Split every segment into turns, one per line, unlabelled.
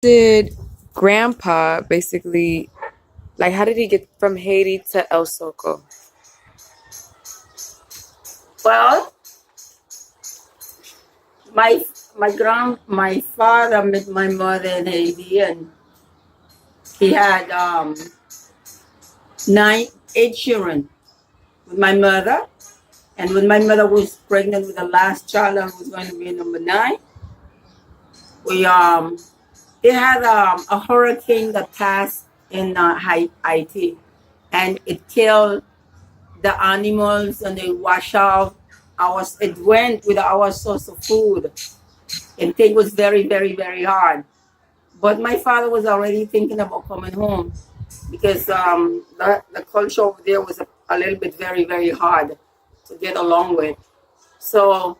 Did Grandpa basically like how did he get from Haiti to El Soco?
Well, my father met my mother in Haiti, and he had eight children with my mother. And when my mother was pregnant with the last child, and was going to be number nine, we they had a hurricane that passed in Haiti, and it killed the animals, and they washed out it went with our source of food, and thing was very, very, very hard. But my father was already thinking about coming home because the culture over there was a little bit very, very hard to get along with. So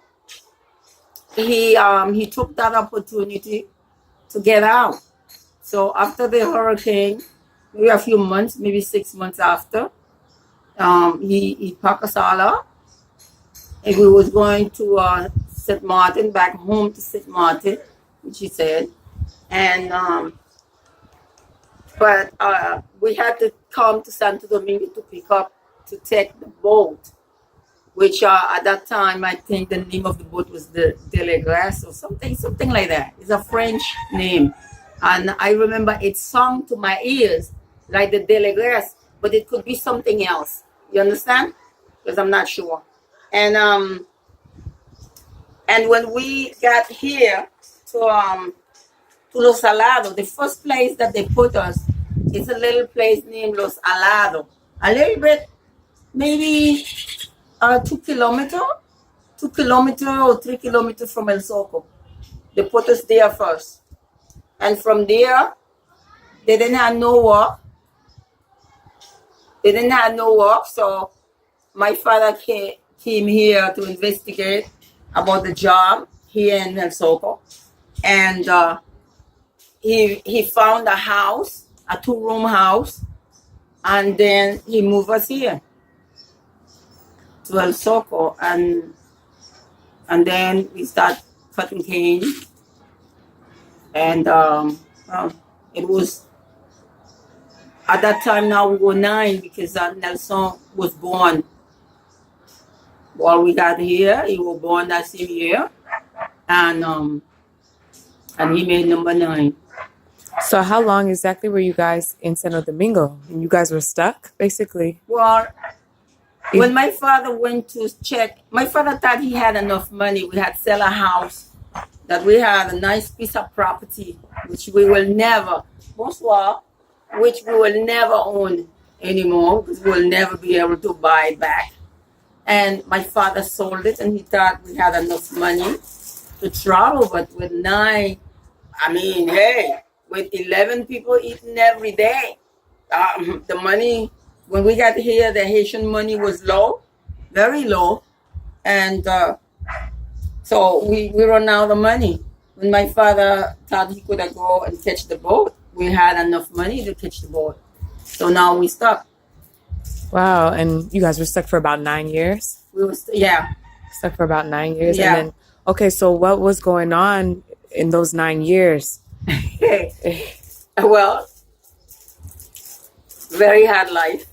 he took that opportunity to get out. So after the hurricane, maybe a few months, maybe 6 months after, he packed us all up, and we was going to St. Martin, back home to St. Martin, which he said. And but we had to come to Santo Domingo to take the boat, which at that time I think the name of the boat was the Delegrace or something like that. It's a French name, and I remember it sung to my ears like the Delegrace, but it could be something else. You understand? Because I'm not sure. And when we got here to Los Alados, the first place that they put us is a little place named Los Alados. A little bit, maybe 2 kilometers, 2 kilometers or 3 kilometers from El Soco. They put us there first. And from there, they didn't have no work. They didn't have no work, so my father came here to investigate about the job here in El Soco. And he found a house, a 2-room house, and then he moved us here to El Soco, and then we start cutting cane, and it was at that time. Now we were 9 because Nelson was born while we got here. He was born that same year, and he made number 9.
So how long exactly were you guys in Santo Domingo? And you guys were stuck, basically?
Well, when my father went to check, my father thought he had enough money. We had sell a house, that we had a nice piece of property, which we will never, bonsoir, which we will never own anymore, because we will never be able to buy it back. And my father sold it, and he thought we had enough money to travel. But with 9, I mean, hey, with 11 people eating every day, the money, when we got here, the Haitian money was low, very low. And so we run out of money. When my father thought he could go and catch the boat, we had enough money to catch the boat. So now we stuck.
Wow, and you guys were stuck for about 9 years?
We were, yeah.
Stuck for about 9 years?
Yeah.
And then, okay, so what was going on in those 9 years?
Well, very hard life.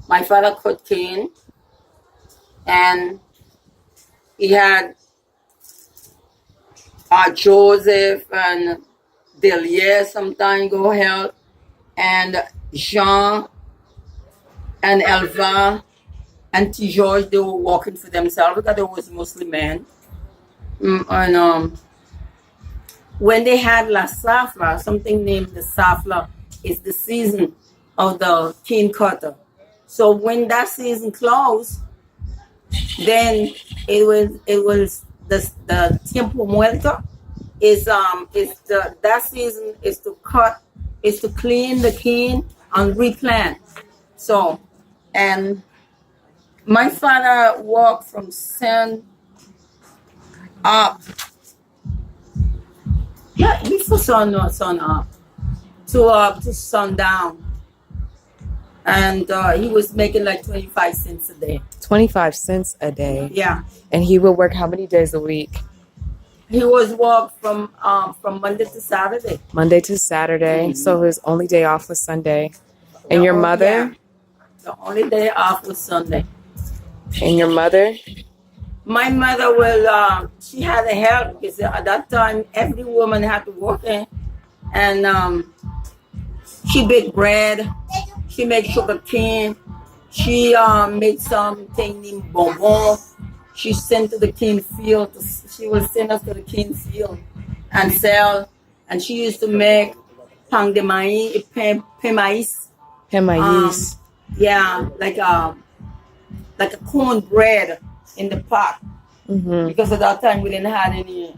My father cut cane, and he had Joseph and Delia sometime go help, and Jean and Elva and T. George, they were working for themselves because they was mostly men. And when they had La Safra, something named the Safra, is the season of the cane cutter. So when that season closed, then it was the Tiempo Muerto that season is to cut, is to clean the cane and replant. So, and my father walked from sun up, before sun up, to sundown. and he was making like 25 cents a day.
25 cents a day.
Yeah.
And he would work how many days a week?
He was work from Monday to Saturday.
Monday to Saturday. So his only day off was Sunday. And your mother?
Yeah. The only day off was Sunday.
And your mother?
My mother will, she had a help because at that time every woman had to work in, and she baked bread, she made sugar cane, she made something named bonbon. She sent to the cane field. She will send us to the cane field and sell. And she used to make pan de maíz, pan maíz.
Pan maíz.
Yeah, like a cornbread in the pot. Because at that time we didn't have any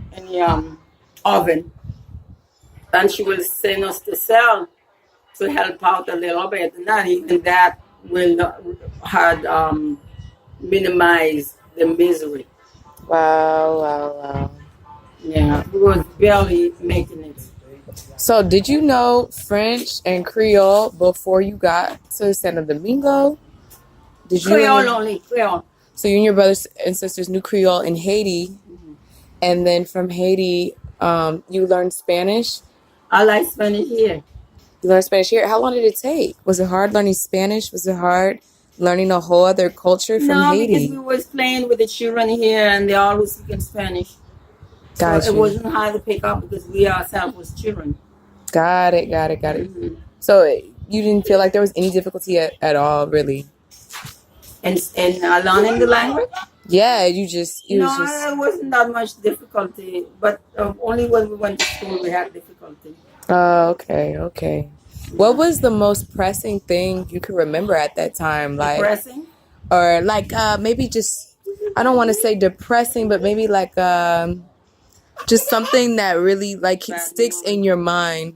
oven, and she will send us to sell to help out a little bit. Not even that will had minimize the misery.
Wow.
Yeah, we was barely making it.
So did you know French and Creole before you got to Santo Domingo? Did you
Creole.
So you and your brothers and sisters knew Creole in Haiti, and then from Haiti, you learned Spanish?
I like Spanish here.
You learned Spanish here? How long did it take? Was it hard learning Spanish? Was it hard learning a whole other culture from Haiti?
No, because we was playing with the children here, and they always speak Spanish.
Gotcha.
So it wasn't hard to pick up because we ourselves was children.
Got it. So you didn't feel like there was any difficulty at all, really?
And learning the language?
Yeah, it
wasn't that much difficulty, but only when we went to school we had difficulty.
Oh, okay. What was the most pressing thing you could remember at that time? Like
pressing?
Or like maybe just, I don't want to say depressing, but maybe like just something that really like sticks in your mind.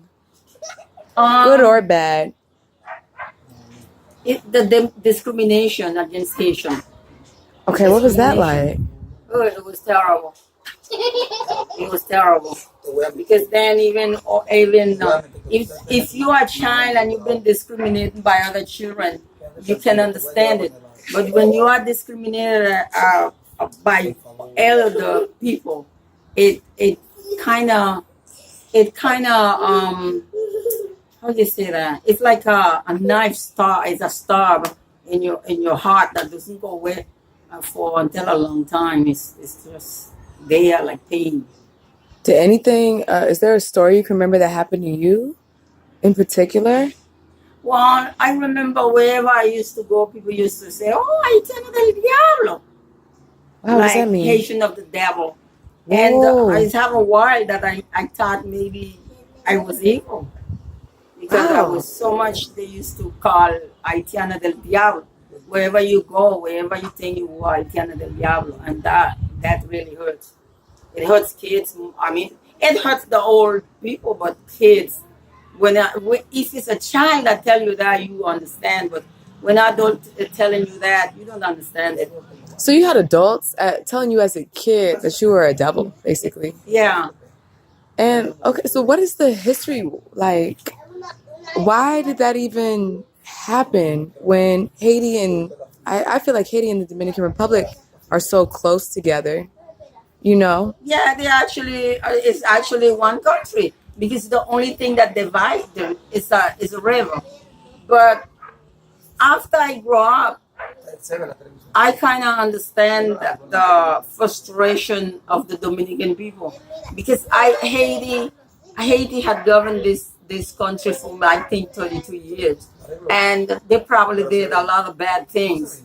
Good or bad?
The discrimination against Haitian.
Okay, what was that like?
Oh, it was terrible. It was terrible. Because then even if you are a child and you've been discriminated by other children, you can understand it. But when you are discriminated by elder people, it kind of how do you say that? It's like a knife star. It's a star in your heart that doesn't go away for until a long time. It's just there like pain.
Did anything? Is there a story you can remember that happened to you, in particular?
Well, I remember wherever I used to go, people used to say, "Oh, Haitiano del Diablo."
Wow, what does that mean?
Haitian of the devil.
Whoa.
And I have a while that I thought maybe I was evil. Because I was so much they used to call Haitiana del Diablo. Wherever you go, wherever you think you are, Haitiana del Diablo. And that really hurts. It hurts kids. I mean, it hurts the old people, but kids, if it's a child that tell you that, you understand. But when adults telling you that, you don't understand it.
So you had adults telling you as a kid that you were a devil, basically.
Yeah.
And okay, so what is the history like? Why did that even happen when Haiti and I feel like Haiti and the Dominican Republic are so close together, you know?
Yeah, they actually it's actually one country because the only thing that divides them is a river. But after I grew up, I kind of understand the frustration of the Dominican people because Haiti had governed this country for I think 32 years, and they probably did a lot of bad things.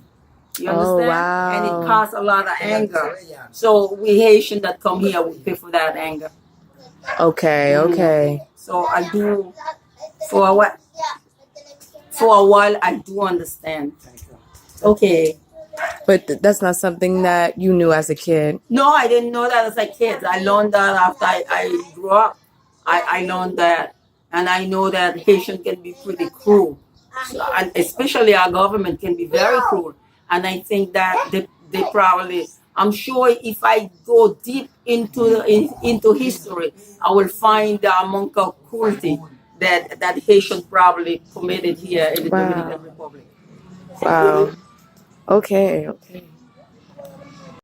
You understand?
Oh, wow.
And it caused a lot of anger. So we Haitians that come here, we pay for that anger.
Okay.
So I do for a while I do understand. Okay.
But that's not something that you knew as a kid.
No, I didn't know that as a kid. I learned that after I grew up. I learned that. And I know that Haitian can be pretty cruel. So, and especially our government can be very cruel. And I think that they probably, I'm sure if I go deep into history, I will find the amount of cruelty that Haitian probably committed here in the Dominican Republic.
Wow. Okay. Okay.